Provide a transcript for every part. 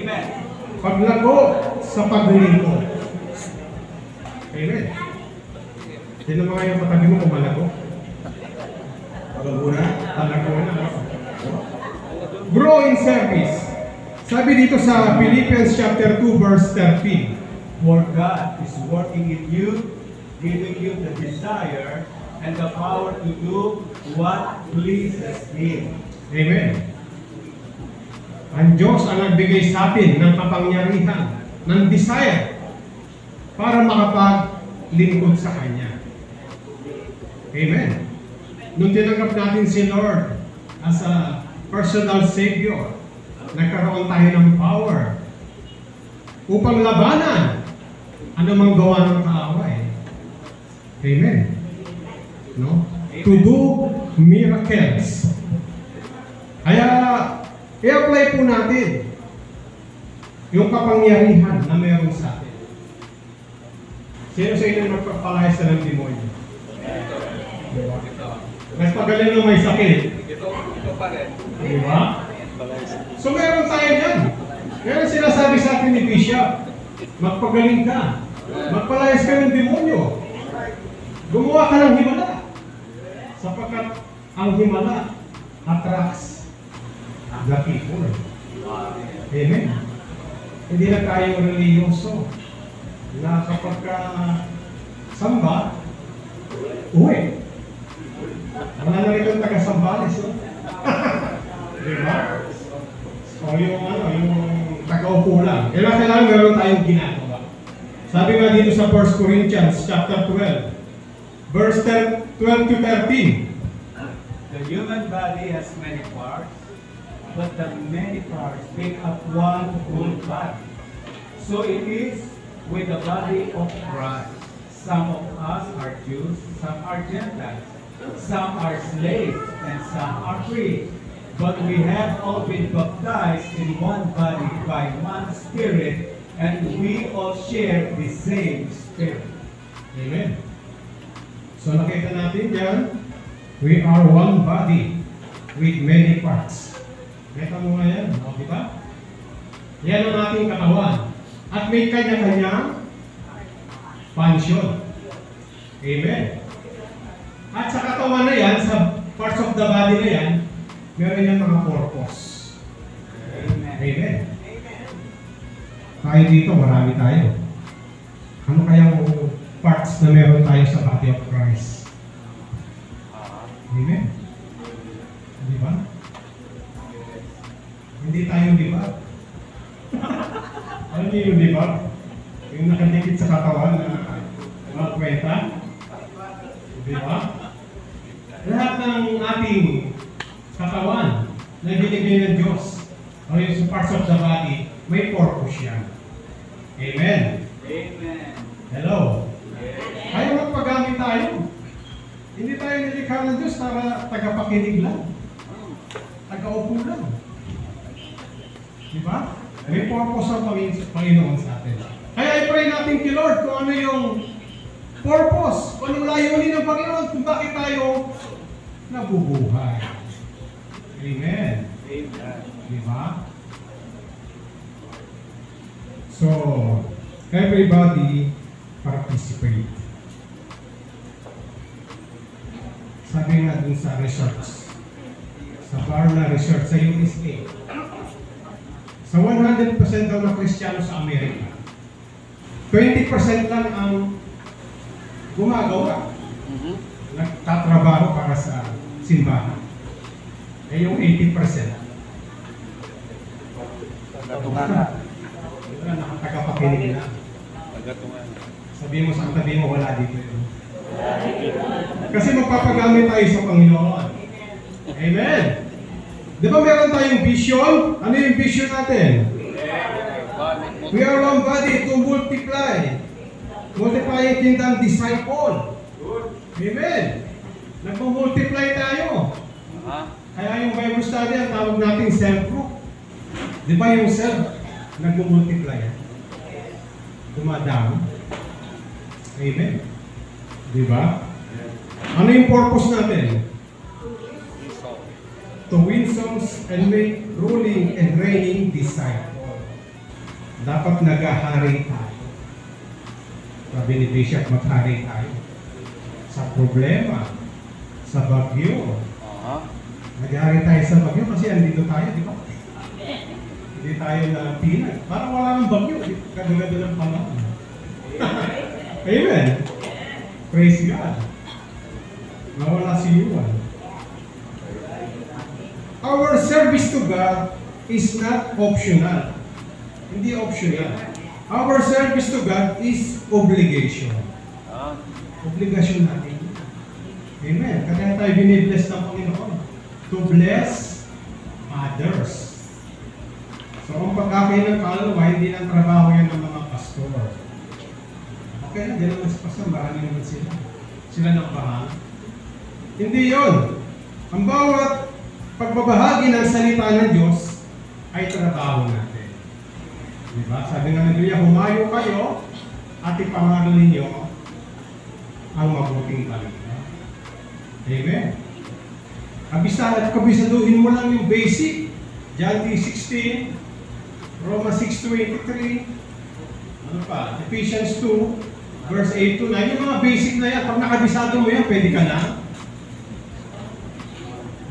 Amen. Paglago sa paglilingkod. Amen. Yan ang mga yung katabi mo kung malago. Palago na. Talago na. Grow in service. Sabi dito sa Philippians chapter 2 verse 13. For God is working in you, giving you the desire and the power to do what pleases Him. Amen. Ang Diyos ang nagbigay sa atin ng kapangyarihan, ng desire para makapaglingkod sa Kanya. Amen. Nung tinanggap natin si Lord as a personal Savior, nagkaroon tayo ng power upang labanan anumang gawa ng kaaway. Amen. No? To do miracles. Kaya, i-apply po natin yung kapangyarihan na meron sa atin. Sino sa inyo magpapalayas na ng demonyo? Diba? Nagpagaling na may sakit. Ito pa rin. Diba? So meron tayo yan. Meron sinasabi sa atin ni Bishop, magpagaling ka. Magpalayas ka ng demonyo. Gumawa ka ng himala. Sapagkat ang himala attracts the people. Amen. Hindi na tayo reliyoso na kapag samba, uwi. Wala na rin yung taga-sambales. No? Diba? So yung taga-upo lang. Kailangan meron tayong ginagawa. Sabi nga dito sa 1 Corinthians chapter 12, verse 12 to 13. The human body has many parts, but the many parts make up one whole body. So it is with the body of Christ. Some of us are Jews, some are Gentiles, some are slaves, and some are free. But we have all been baptized in one body by one Spirit, and we all share the same Spirit. Amen. So nakita natin yan, we are one body with many parts. Meta mo nga yan, no? Diba? Yan ang ating katawan. At may kanya-kanyang function. Amen. At sa katawan na yan, sa parts of the body na yan, meron yan mga purpose. Amen. Amen. Tayo dito, marami tayo. Ano kayang parts na meron tayo sa body of Christ? Amen. Di ba? Hindi tayo di ba? Ano yung di ba? Yung nakadikit sa katawan na magkwenta? Di ba? Lahat ng ating katawan na binigay ng Diyos o yung sa parts of the body, may purpose yan. Amen. Amen. Hello. Kaya magpagamit tayo. Hindi tayo nilikha ng Diyos para tagapakinig lang. Tagaupo lang. Diba? May purpose ang Panginoon sa atin. Kaya i-pray natin kay Lord kung ano yung purpose, kung anong layunin ng Panginoon, kung bakit tayo nabubuhay. Amen. Amen. Diba? So, everybody participate. Sabi nga dun sa research, sa Barna Research sa USA, sa 100% daw na Kristiyano sa Amerika, 20% lang ang gumagawa. Nagtatrabaho para sa simbahan. Eh yung 80%, nakatagapakinig na. Sabihin mo sa tabi mo, wala dito yun. Kasi magpapagamit tayo sa Panginoon. Amen. Di ba meron tayong vision? Ano yung vision natin? We are one body to multiply. Multiplying kingdom disciple. Amen. Nagpo-multiply tayo. Kaya yung Bible study, ang tawag natin self-group. Di ba yung self, nagpo-multiply? Dumadami. Amen. Di ba? Ano yung purpose natin? To win souls and make ruling and reigning disciple. dapat naghahari tayo. Sabi ni Bishop, maghari tayo. Sa problema, sa bagyo. Naghahari tayo sa bagyo kasi andito tayo, di ba? Hindi tayo na pinag. Parang wala nang bagyo. Gado-gado ng panahon. Amen. Praise God. Nawala si Yuan. Our service to God is not optional. Hindi optional. Our service to God is obligation. Obligasyon natin. Amen. Kaya tayo binibless ng Panginoon to bless others. So, ang pagkakain ng kaluluwa, hindi lang trabaho yan ng mga pastor. Okay, hindi naman sa pastor, marami naman sila. Sila ng bahag. Hindi yun. Ang bawat pagbabahagi ng salita ng Diyos ay trabaho natin. Diba? Sabi nga ng Biblia, humayo kayo at ipangaral ninyo ang mabuting balita. Amen. Kabisaduhin mo lang yung basic. John 3:16, Romans 6:23, ano pa? Ephesians 2, verse 8 to 9. Yung mga basic na yan, pag nakabisado mo yan, pwede ka na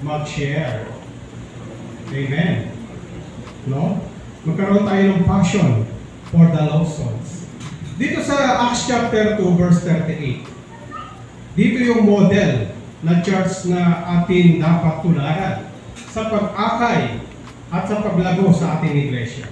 mag-share. Amen. No? Magkaroon tayo ng passion for the lost souls. Dito sa Acts chapter 2, verse 38, dito yung model na church na atin dapat tularan sa pag-akay at sa paglago sa ating iglesia.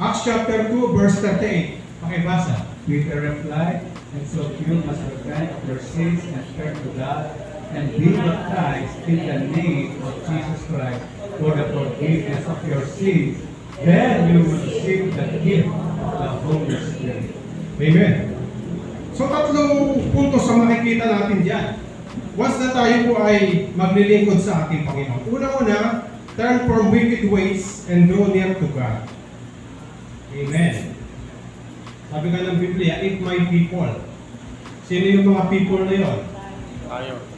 Acts chapter 2, verse 38. Pakibasa. Peter replied, and so you must repent of your sins and turn to God and be baptized in the name of Jesus Christ for the forgiveness of your sins. Then you will receive the gift of the Holy Spirit. Amen. So tatlong puntos ang makikita natin dyan. Once na tayo po ay maglilingkod sa ating Panginoon. Una-una, turn from wicked ways and draw near to God. Amen. Sabi nga ng Biblia, if my people. Sino yung mga people na yun?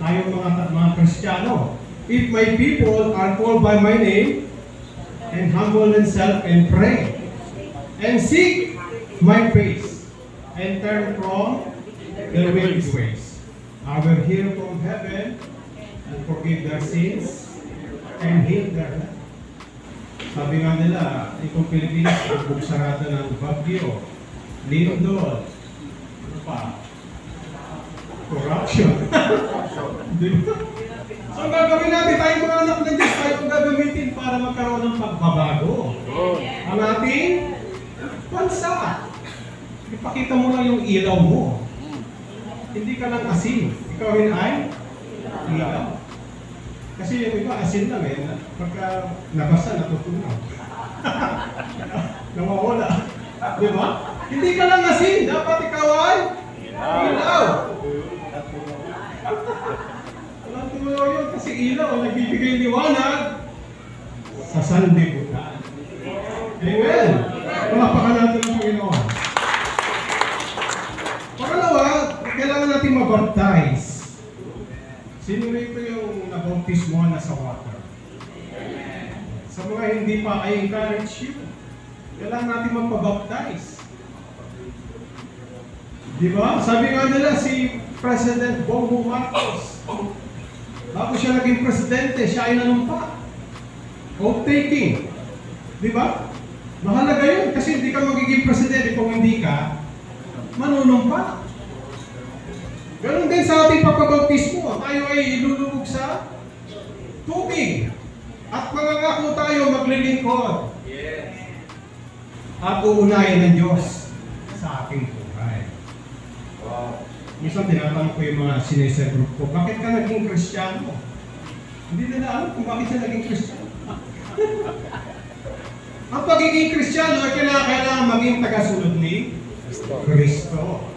Tayo mga Kristiyano. If my people are called by my name and humble themselves and pray and seek my face and turn from their wicked ways, I will hear from heaven and forgive their sins and heal their land. Sabi nga nila, itong Pilipinas, bugsarado ng bagyo, lindol, ano pa? Corruption. Diba? So ang gagawin natin, tayong mga anak ng Diyos, tayo ang gagamitin para magkaroon ng pagbabago. Ang ating bansa. Ipakita mo lang yung ilaw mo. Hindi ka lang asin. Ikaw rin ay ilaw. Kasi yung iba asin lang eh. Pagka nabasa, natutunaw. Nawawala. Diba? Hindi ka lang asin. Dapat ikaw ay ilaw. Walang tumayo yun kasi ilaw ang nagbibigay liwanag sa sanlibutan. Amen! Palapakan natin ang Panginoon. Pangalawa, kailangan natin mabaptize. Sino rito yung nabautismo na sa water? Sa mga hindi pa, I encourage you. Kailangan natin magpabaptize. Di ba? Sabi nga nila si President Bongbong Marcos, bago siya naging presidente, siya ay nanumpa. Oath-taking. Di ba? Mahalaga yun kasi hindi ka magiging presidente kung hindi ka manunumpa. Ganon din sa ating pagpabautismo, tayo ay ilulubog sa tubig. At mangangako tayo maglilingkod. Yes. At uunahin ng Diyos sa ating buhay. Wow. Minsan tinatanong ko yung mga sinesel group ko, bakit ka naging Kristiyano? Hindi nila alam kung bakit siya naging Kristiyano. Ang pagiging Kristiyano ay kailangan maging tagasunod ni Kristo.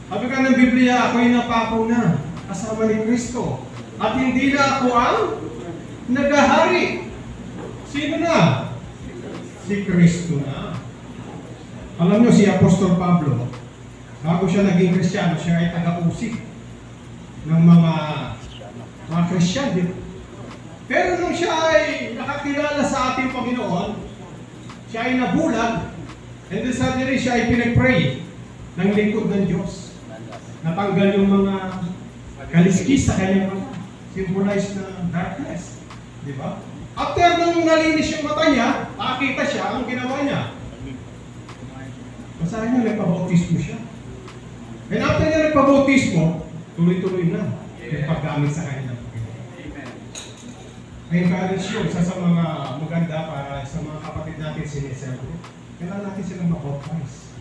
Sabi ka ng Biblia, ako'y napako na kasama ni Kristo. At hindi na ako ang nagahari. Sino na? Si Kristo na. Alam nyo, si Apostol Pablo, bago siya naging Kristiyano, siya ay taga-usik ng mga Kristiyano. Pero nung siya ay nakakilala sa ating Panginoon, siya ay nabulag, And then suddenly siya ay pinag-pray ng lingkod ng Diyos. Natanggal yung mga kaliskis sa kanyang mata. Symbolize na darkness. Di ba? After nung nalinis yung mata niya, nakakita siya, ang ginawa niya. Basahin niyo, nagpabautismo siya. And after niya nagpabautismo, tuloy-tuloy na yung paggamit sa kanya. I-encourage yun, isa sa mga maganda para sa mga kapatid natin siniserve. Kailangan natin silang ma-baptize.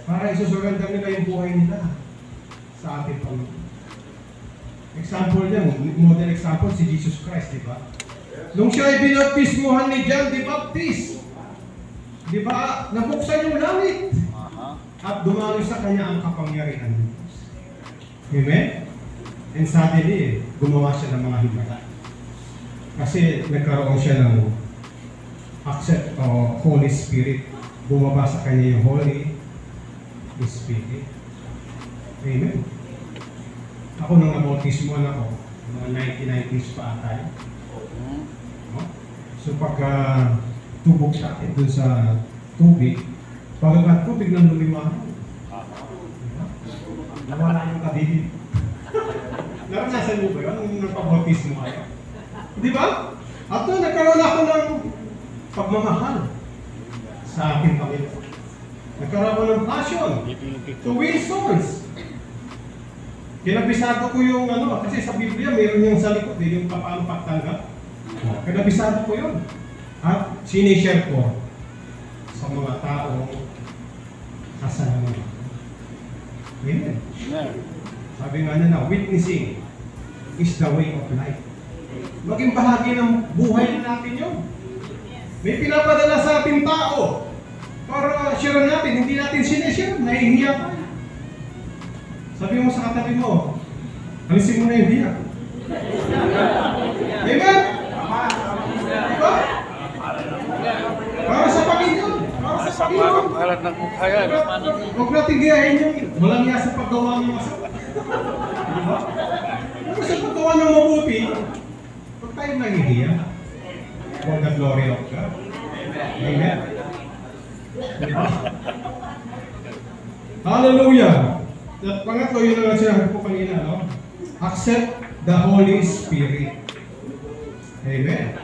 Para isusurrender nila yung buhay nila sa ating Panginoon. Example niya, model example si Jesus Christ, di ba? Nung siya ay binaptismuhan ni John the Baptist, di ba, nabuksan yung langit at dumalo sa kanya ang kapangyarihan ng Diyos. Amen? And suddenly, gumawa siya ng mga himala. Kasi nagkaroon siya ng accept o Holy Spirit. Bumaba sa kanya yung Holy Spirit. Amen? Ako nung nabautismoan ako, mga 1990s pa atay. No? So pagka tubog sa akin dun sa tubig, pagkakat ko biglang lumiwanag. Nawala yung kadilid. Naranasan mo ba yun nung nagpabautismo kayo? Di ba? At doon, nagkaroon ako ng pagmamahal sa aking Panginoon. Nagkaroon ako ng passion to win souls. Kinabisado ko yung kasi sa Biblia, mayroon yung sa likod, yung paano pagtanggap. Kinabisado ko yun. At sinishare ko sa mga taong kasalanan. Amen. Sabi nga na, witnessing is the way of life. Maging bahagi ng buhay natin yun. May pinapadala sa ating tao para share natin, hindi natin sinishare, nahihiya tayo. Sabi mo sa katabi mo, alisin mo na yung hiya. Amen? Diba? Para sa Panginoon. Para sa Panginoon. Alat ng kaya. Huwag natin gayahin yung walang niya sa paggawa ng masama. Diba? Kung sa paggawa ng mabuti, huwag tayong nahihiya. For the glory of God. Amen. Diba? Hallelujah. At pangatlo, yun lang sinabi ko kanina, no? Accept the Holy Spirit. Amen.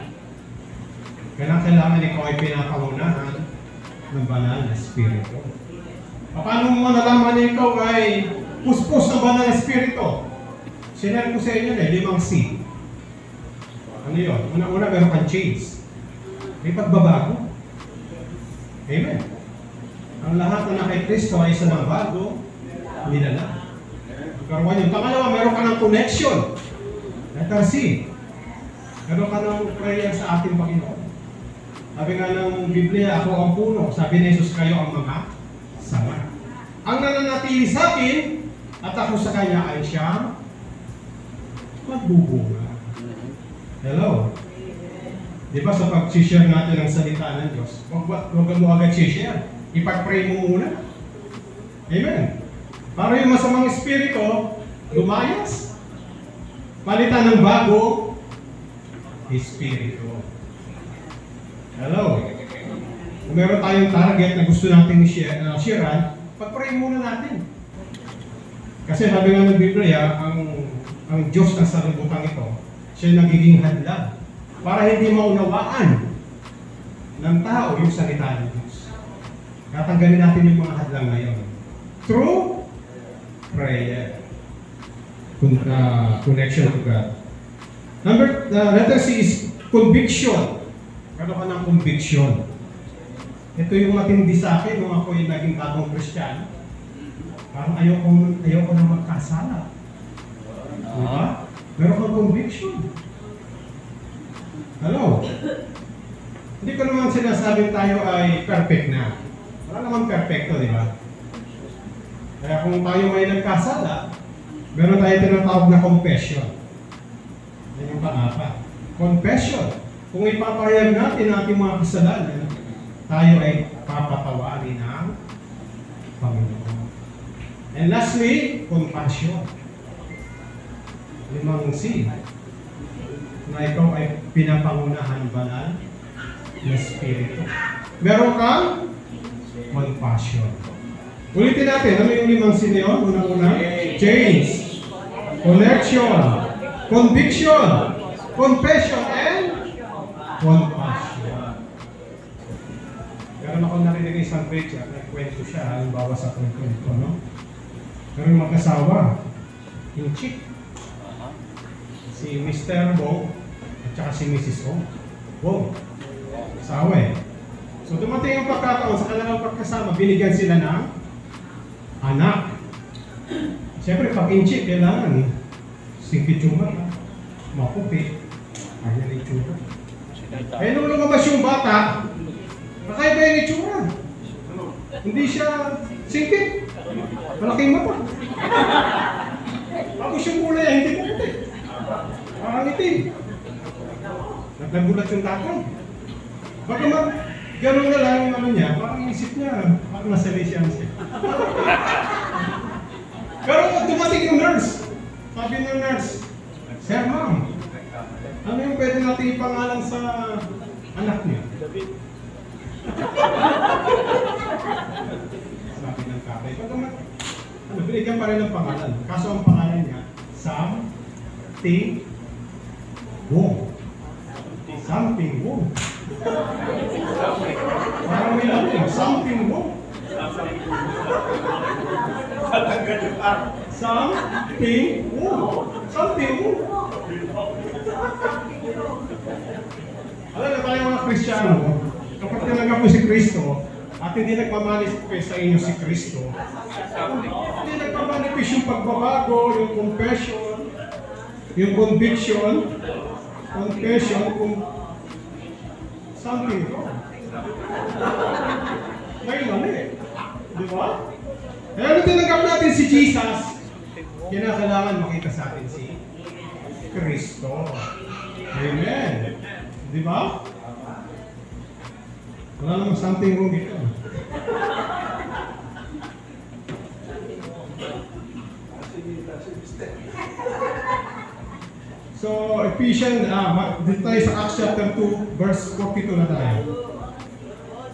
Kailangan ikaw ay pinapangunahan ng banal na Espiritu. Paano mo nalaman na ikaw ay puspos ng banal na Espiritu? Sinabi ko sa inyo na 5 C. Ano yun? Una-una, meron kang change. May pagbabago. Amen. Ang lahat na kay Kristo ay isa ng bago, nilala. Karuan yun. Pangalawa, meron ka ng connection. Letter C. Meron ka ng prayer sa ating Panginoon. Sabi nga ng Biblia, ako ang puno. Sabi ni Jesus, kayo ang mga sanga. Ang nananatili sa akin, at ako sa kanya ay siyang magbubunga. Hello? Di ba sa pag-share natin ng salita ng Diyos, huwag mo agad share. Ipag-pray mo muna. Amen. Para yung masamang espiritu, lumayas. Palitan ng bago, espiritu. Hello? Kung meron tayong target na gusto natin sharean, pag-pray muna natin. Kasi sabi nga ng Biblia, ang Diyos ng sanlibutan ito, siya nagiging hadlang para hindi maunawaan ng tao yung salita ng Diyos. Tatanggalin natin yung mga hadlang ngayon. Through prayer. Connection to God. Letter C is conviction. Meron ka ng conviction. Ito yung matindi sa akin nung ako yung naging bagong Kristiyano. Parang ayoko na magkasala. Diba? Meron kang conviction. Hello? Hindi ko naman sinasabing tayo ay perfect na. Wala naman perfecto, di ba? Kaya kung tayo may nagkasala, meron tayo tinatawag na confession. Yan yung pang-apat. Confession. Kung ipapahayag natin ang ating mga kasalanan, tayo ay papatawarin ng Panginoon. And lastly, compassion. 5 C. Na ikaw ay pinapangunahan banal na Espiritu. Meron kang compassion. Ulitin natin, ano yung 5 C na yun? Unang-una, change, connection, conviction, confession, and compassion. Meron ako narinig isang preacher, nagkwento siya, halimbawa sa kwento, no? Pero yung mag-asawa, yung chick, si Mr. Bong at saka si Mrs. Bong. Asawa eh. So dumating yung pagkataon sa kanilang pagkasama, binigyan sila ng anak. Siyempre pag in chick, kailangan singkit yung mata, mapupi, ayan yung itsura. Eh nung lumabas yung bata, kakaiba yung itsura. Hindi siya singkit. Malaking mata. Tapos yung kulay, hindi ko puti. Parang itim. Naglagulat yung tatay. Baka gano'n na lang yung ano niya, parang isip niya, parang nasa Malaysian siya. Pero dumating yung nurse. Sabi ng nurse, Sir Ma'am, ano yung pwede natin ipangalan sa anak niya? Sabi ng tatay, binigyan pa rin ng pangalan. Kaso ang pangalan niya, Sam Ting Wong. Something Wong. Parang may natin, something Wong. Something Wong. Something Wong. Alam na tayo mga Kristiyano, kapag tinanggap mo si Kristo, at hindi nagmamanifest sa inyo si Kristo, hindi nagmamanifest yung pagbabago, yung confession, yung conviction, confession, kung something wrong. May mali. Di ba? Kaya nung tinanggap natin si Jesus, kinakailangan makita sa atin si Kristo. Amen. Di ba? Wala namang something wrong dito. So, Ephesians, dito tayo sa Acts chapter 2, verse 42 na tayo.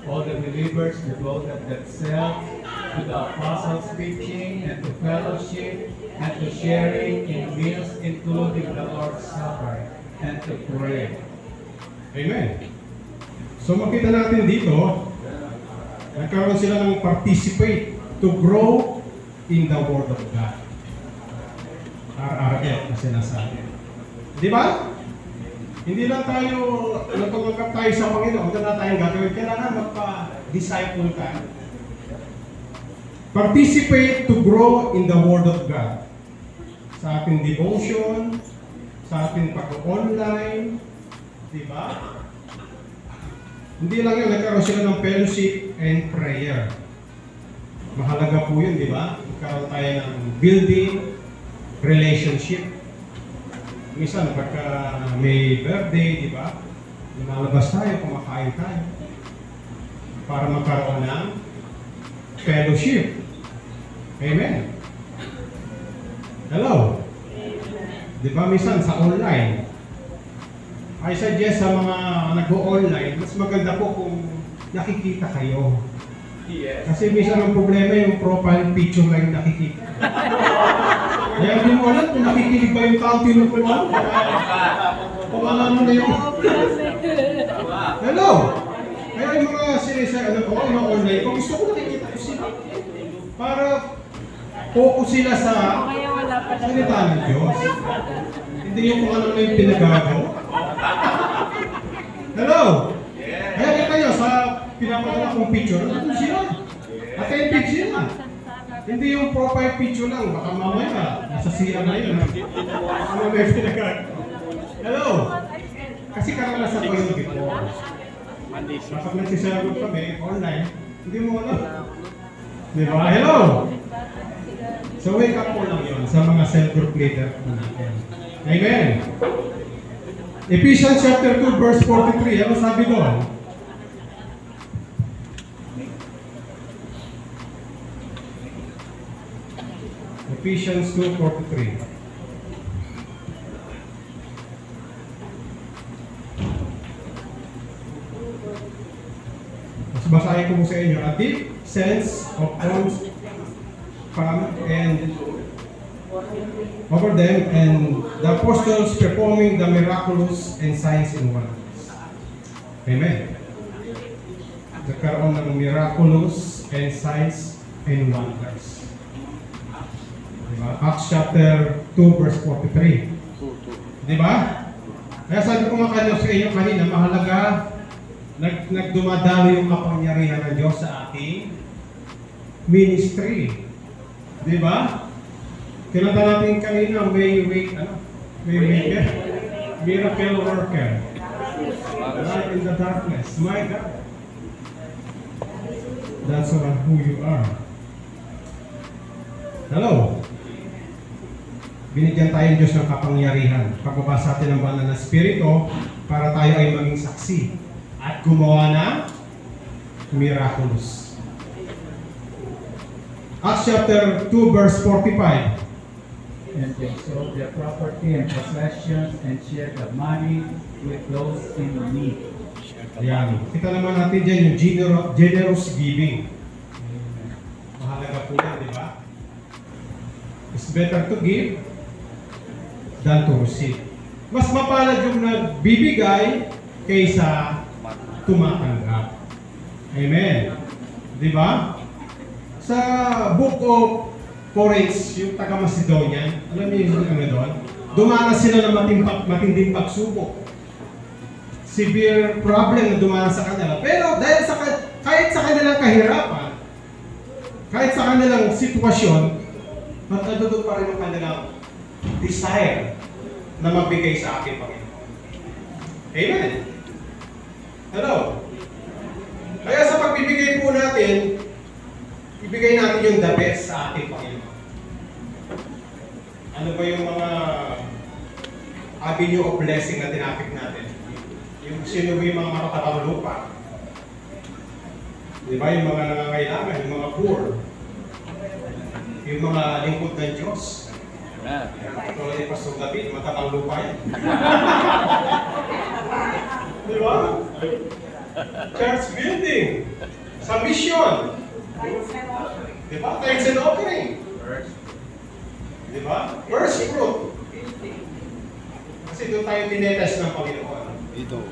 All the believers devoted themselves to the apostles' preaching and to fellowship and to sharing in meals, including the Lord's Supper, and to pray. Amen. So makita natin dito, nagkaroon sila ng participate to grow in the Word of God. RRF na sinasabi. Di ba? Hindi lang tayo, natumanggap tayo sa Panginoon, huwag na tayong gagawin. Kailangan magpa-disciple ka. Participate to grow in the Word of God. Sa ating devotion, sa ating pag-online, di ba? Hindi lang yun, nagkaroon sila ng fellowship and prayer. Mahalaga po yun, di ba? Nagkaroon tayo ng building relationship. Minsan, pagka may birthday, di ba? Lumalabas tayo, kumakain tayo. Para magkaroon ng fellowship. Amen. Hello? Di ba, minsan sa online, I suggest sa mga nag-o-online, mas maganda po kung nakikita kayo. Yes. Kasi minsan ang problema yung profile picture lang yung nakikita. Kaya hindi mo alam kung nakikinig ba yung tao tinutunan. Kung alam mo na yung... Hello! Kaya yung mga sinisay, yung online, kung gusto ko nakikita ko sila. Para focus sila sa salita ng Diyos. Hindi yung kung ano na yung pinagagawa. Hello! Kaya kita nyo, sa pinapadala kong picture, nandun sila. Attentive sila. Hindi yung profile picture lang, baka mamaya, nasa siya na yun. Ano na yung pinagagawa? Hello! Kasi karanasan ko yung before. Kapag nagsisagot kami, online, hindi mo alam. Di ba? Hello! So wake up po lang yun sa mga self-group leader natin. Amen! Ephesians chapter 2 verse 43, ano sabi doon? Ephesians 2:43. Mas basahin ko po sa inyo. A deep sense of calm and over them, and the apostles performing the miraculous and signs and wonders. Amen. Nagkaroon ng miraculous and signs and wonders. Diba? Acts chapter 2 verse 43. Diba? Kaya sabi ko nga sa inyo kanina, mahalaga nagdumadalo yung kapangyarihan ng Diyos sa ating ministry. Diba? Kinanta natin kanina, miracle worker. Light in the darkness. My God. That's who you are. Hello. Binigyan tayo ng Diyos ng kapangyarihan. Pagbabasa natin ng banal na Espiritu para tayo ay maging saksi at gumawa ng miraculous. Acts chapter 2 verse 45. And they sold their property and possessions and shared the money with those in need. Ayan. Kita naman natin dyan yung generous giving. Mahalaga po yan, di ba? It's better to give than to receive. Mas mapalad yung nagbibigay kaysa tumatanggap. Amen. Di ba? Sa book of Corinth, yung taga-Macedonia, alam niyo yung ano doon? Dumanas sila ng matinding pagsubok. Severe problem na dumanas sa kanila. Pero dahil kahit sa kanilang kahirapan, kahit sa kanilang sitwasyon, magkadudod pa rin ang kanilang desire na magbigay sa akin, Panginoon. Amen. Hello. Kaya sa pagbibigay po natin, ibigay natin yung the best sa ating Panginoon. Ano ba yung mga avenue of blessing na tinapik natin? Yung sino ba yung mga makatatang lupa? Di ba yung mga nangangailangan, yung mga poor? Yung mga lingkod ng Diyos? Tulad ni Pastor David, matatang lupa yan. Di ba? Church building, sa mission. Diba? Thanks and offering. Diba? First fruit. Kasi doon tayo tinetest ng Panginoon. Dito.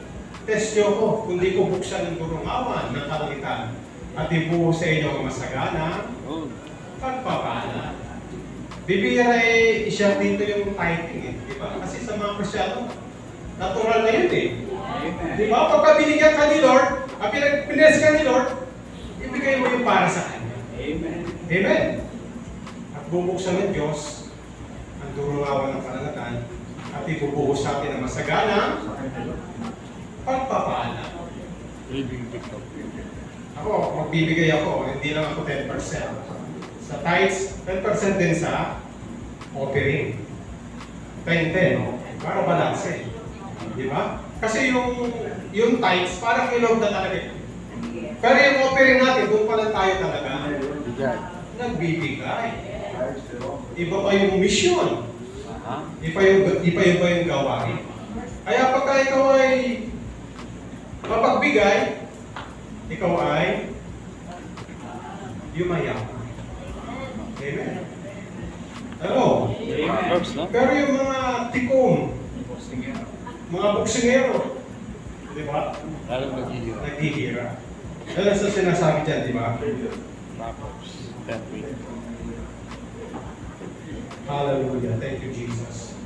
Test nyo ko, kung di ko buksan ng durungawan ng kalangitan at ibuho sa inyo ang masagana, pagpapala. Bibira i-share dito yung tithing eh. Diba? Kasi sa mga Kristyano, natural na yun eh. Diba? Pagka binigyan ka ni Lord, pinres ka ni Lord, ibigay mo yung para sa Kanya. Amen. Amen. At bubuksan ng Diyos ang durungawan ng kalangitan at ibubuhos sa atin ang masagana pagpapala. Ako, magbibigay ako, hindi lang ako 10%. Sa tithes, 10% din sa offering. 10-10, para balanse. Di ba? Kasi yung tithes, parang ilog na talaga. Pero yung offering natin, doon pa lang tayo talaga nagbibigay. Iba pa yung mission. Iba yung gawain. Kaya pagka ikaw ay mapagbigay, ikaw ay yumayaman. Amen. Hello? Amen. Pero yung mga tikom, mga buksingero, di ba? Lalong naghihirap. Naghihirap. Ano sa sinasabi dyan, di ba? Proverbs 10:8. Hallelujah. Thank you, Jesus.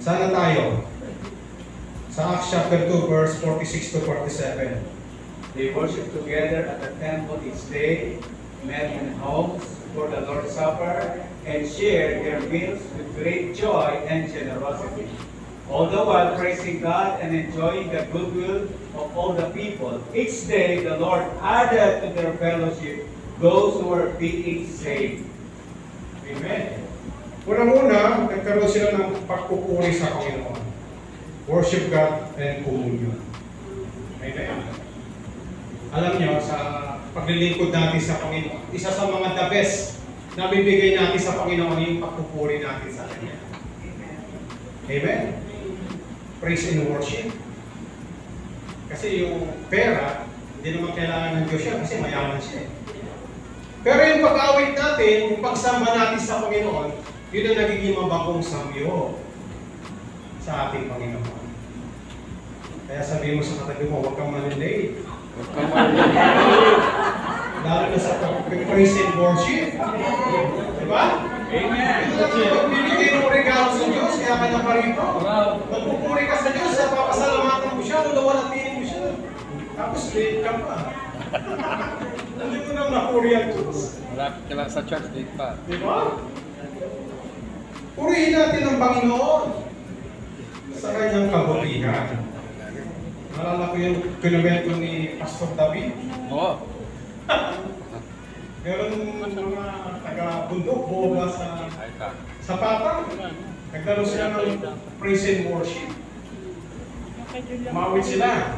Sana tayo. Sa Acts chapter 2, verse 46 to 47. They worship together at the temple each day, met in homes for the Lord's Supper, and shared their meals with great joy and generosity. All the while praising God and enjoying the goodwill of all the people. Each day the Lord added to their fellowship those who were being saved. Amen. Una-una, nagkaroon sila ng pagpupuri sa Panginoon. Worship God and communion. Amen. Alam niyo, sa paglilingkod natin sa Panginoon, isa sa mga the best na bibigay natin sa Panginoon yung pagpupuri natin sa Kanya. Amen. Praise and worship. Kasi yung pera, Hindi naman kailangan ng Diyos siya kasi mayaman siya. Pero yung pag-awit natin, yung pagsamba natin sa Panginoon, yun ang nagiging mabakong samyo sa ating Panginoon. Kaya sabihin mo sa katabi mo, huwag kang manilate. Huwag kang maligay. Lalo na sa praise and worship. Diba? Amen. Ito lang yung binigay ng regalo sa Diyos, kaya ka na parito. Magpupuri ka sa Diyos, papasalamatan mo siya, ulawalatiin mo siya. Tapos late ka pa. Hindi mo nang napuri ang Diyos. Malapit ka lang sa church, date pa. Diba? Purihin natin ang Panginoon sa kanyang kabutihan. Nalala ko yung kinumento ni Pastor David. Oo. Meron mga taga-bundok, boba sa Ay ka. Patang. Naglaro sila ng praise and worship. Umawit sila.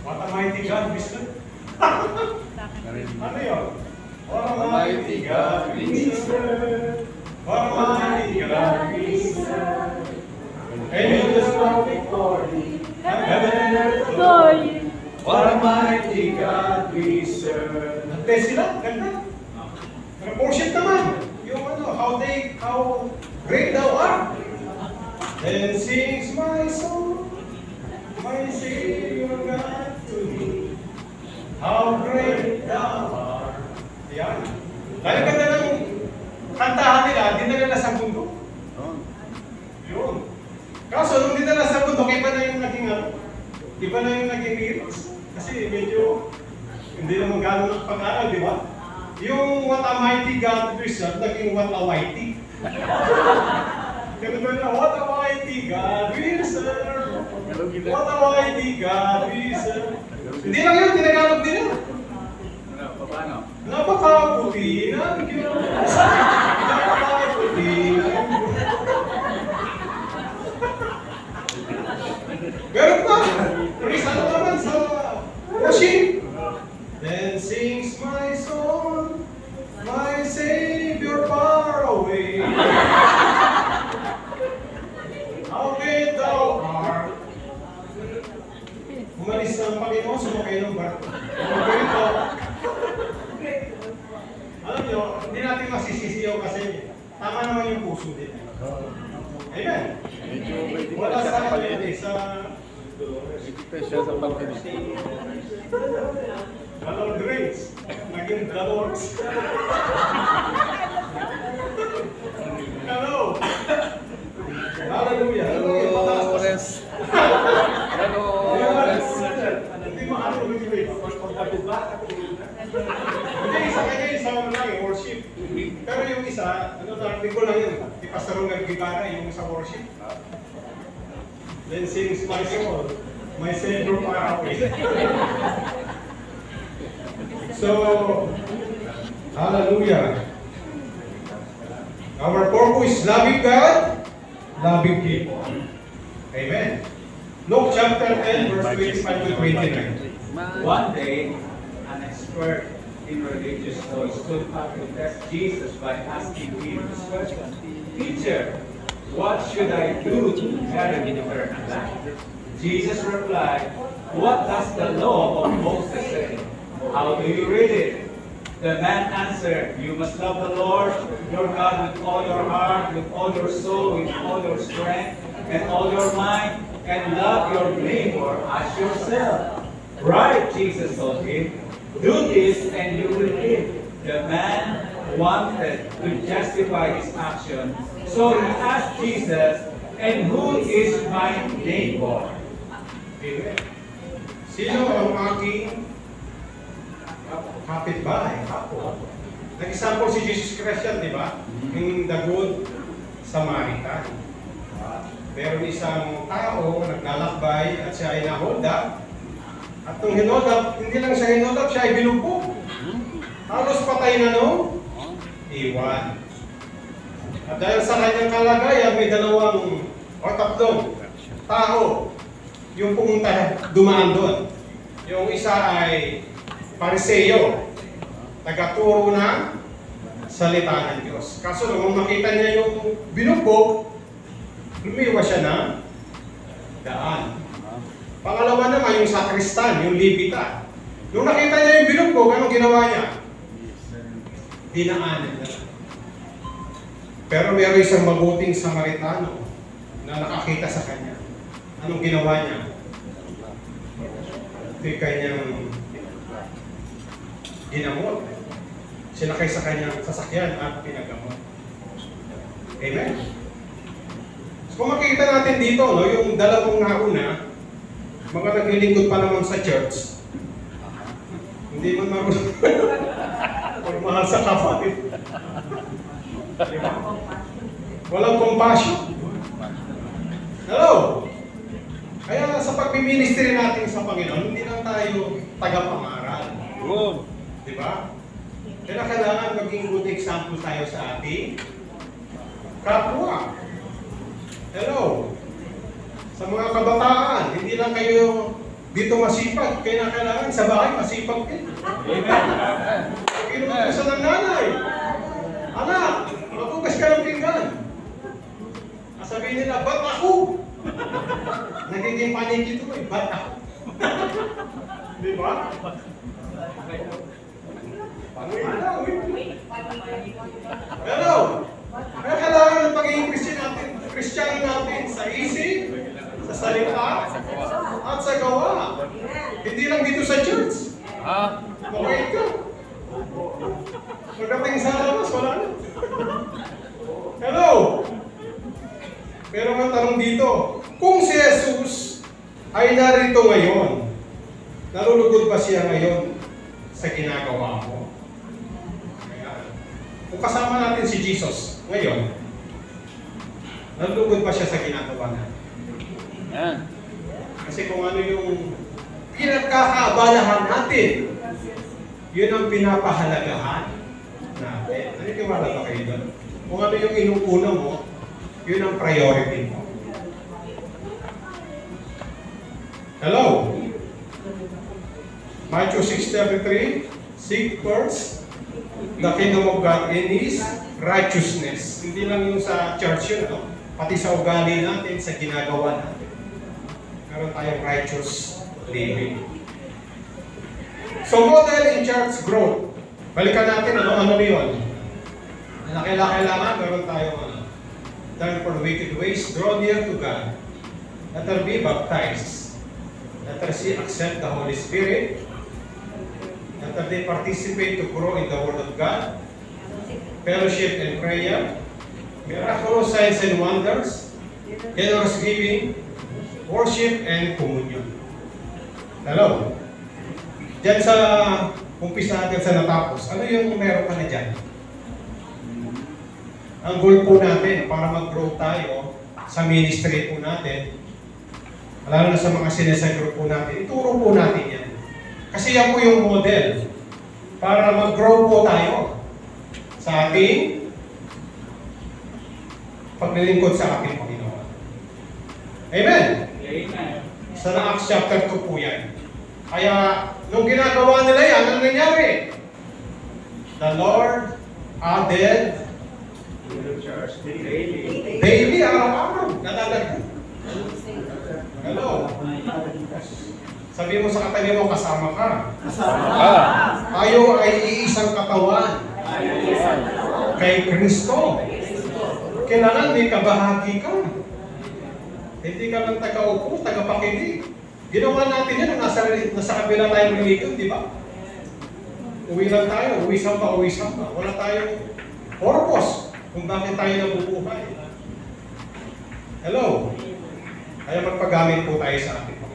What a mighty God we serve. Ano yun? What a mighty God we serve. What a mighty God we serve. Angels bow before Thee, heaven and earth adore Thee. What a mighty God we serve. Nag-bless sila, ganda. Pero worship naman. Yung ano, how great Thou art. Then sings my soul, my Savior God to Thee. How great Thou art. Yan. Dahil ganda ng kantahan nila, dinala sa bundok. Yun. Kaso nung dinala sa bundok, iba na yung naging iba na yung naging lyrics. Kasi medyo hindi naman gano'n ang pag-aaral, di ba? Yung what a mighty God we serve, naging what a mighty. Ganun ba na, what a mighty God we serve. What a mighty God we serve. Hindi lang yun, tinagalog din yun. Paano? Napakabuti na. Napakabuti na. Meron pa. Praise ano naman sa worship. Then sings my soul, my Savior far away. How great Thou art. Umalis ang Panginoon, sumakay ng barko. Ganito. Alam nyo, hindi natin masisisiyaw kasi tama naman yung puso din. Amen. Medyo pwede ka Wala siya sa sa akin palinis. sa Pwede siya sa palinis. Dalawang drinks. Naging dalawang. Hello. Hallelujah. Hello, Res. Hello, Res. Hindi maano mag-wait. Hindi, isa kanya isa lang yung worship. Pero yung isa, ano narinig ko lang yun. Di pasarong nag-gitara yung sa worship. Then sings my soul, my Savior far away. So, hallelujah. Our purpose is loving God, loving people. Amen. Luke chapter 10, verse 25 to 29. One day, an expert in religious law stood up to test Jesus by asking him this question: Teacher, what should I do to inherit eternal life? Jesus replied, What does the law of Moses say? How do you read it? The man answered, You must love the Lord your God with all your heart, with all your soul, with all your strength, and all your mind, and love your neighbor as yourself. Right, Jesus told him. Do this and you will live. The man wanted to justify his action, so he asked Jesus, And who is my neighbor? Amen. Sino ang aking kapitbahay? Ako. Nag-example si Jesus Christ yan, di ba? Yung the good Samaritan. Meron isang tao naglalakbay at siya ay na-hold up. At nung hinold up, hindi lang siya hinold up, siya ay binugbog. Halos patay na no? Iwan. At dahil sa kanyang kalagayan, may dalawang o tatlong tao yung pumunta, dumaan doon. Yung isa ay Pariseo, tagaturo ng salita ng Diyos. Kaso nung makita niya yung binugbog, lumiwas siya ng daan. Pangalawa naman yung sakristan, yung Levita. Nung nakita niya yung binugbog, anong ginawa niya? Dinaanan niya. Pero meron isang mabuting Samaritano na nakakita sa kanya. Anong ginawa niya? Ito yung kanyang ginamot. Sinakay sa kanyang sasakyan at pinagamot. Amen? So kung makikita natin dito, no, yung dalawang nauna, mga naglilingkod pa naman sa church, hindi man marunong magmahal sa kapatid. Diba? Walang compassion. Hello? Kaya sa pagmiministry natin sa Panginoon, hindi lang tayo tagapangaral. Diba? Kaya kailangan maging good example tayo sa ating kapwa. Hello? Sa mga kabataan, hindi lang kayo dito masipag, kaya kailangan sa bahay masipag din. Amen. Kinukusan ng nanay. Anak, matugas ka ng pinggan. Sabihin nila, ba't ako? Nagiging panig ito eh, ba't ako? Di ba? Hello? Kaya kailangan ng pagiging Kristiyano natin sa isip, sa salita, at sa gawa. Hindi lang dito sa church. Okay ka. Pagdating sa labas, wala na. Hello? Pero ang tanong dito, kung si Jesus ay narito ngayon, nalulugod ba siya ngayon sa ginagawa mo? Kung kasama natin si Jesus ngayon, nalulugod ba siya sa ginagawa natin? Kasi kung ano yung pinagkakaabalahan natin, yun ang pinapahalagahan natin. Naniniwala ba kayo doon? Kung ano yung inuuna mo, yun ang priority mo. Hello? Matthew 6:33, seek first the kingdom of God in His righteousness. Hindi lang yung sa church yun, no? Pati sa ugali natin, sa ginagawa natin. Meron tayong righteous living. So, model in church growth. Balikan natin, ano yun? Kailangan, meron tayong turn from wicked ways, draw near to God. Let her be baptized. Let her accept the Holy Spirit. Let her participate to grow in the Word of God. Fellowship and prayer. Miraculous signs and wonders. Generous giving. Worship and communion. Hello? Diyan sa umpisa natin sa natapos, ano yung meron ka na dyan? Ang goal po natin para mag-grow tayo sa ministry po natin, lalo na sa mga sinesegro po natin, ituro po natin yan. Kasi yan po yung model para mag-grow po tayo sa ating paglilingkod sa ating Panginoon. Amen? Amen. Sa Acts chapter 2 po yan. Kaya, nung ginagawa nila yan, ano nangyari? The Lord added daily, araw-araw, nadadagdag. Hello? Sabi mo sa katabi mo, kasama ka. Tayo ay iisang katawan kay Kristo. Kailangan may kabahagi ka. Hindi ka lang taga-upo, taga-pakinig. Ginawa natin yan nasa kabila tayong religion, di ba? Uwi lang tayo, uwi samba. Wala tayong purpose kung bakit tayo nabubuhay. Hello? Kaya magpagamit po tayo sa ating Panginoon.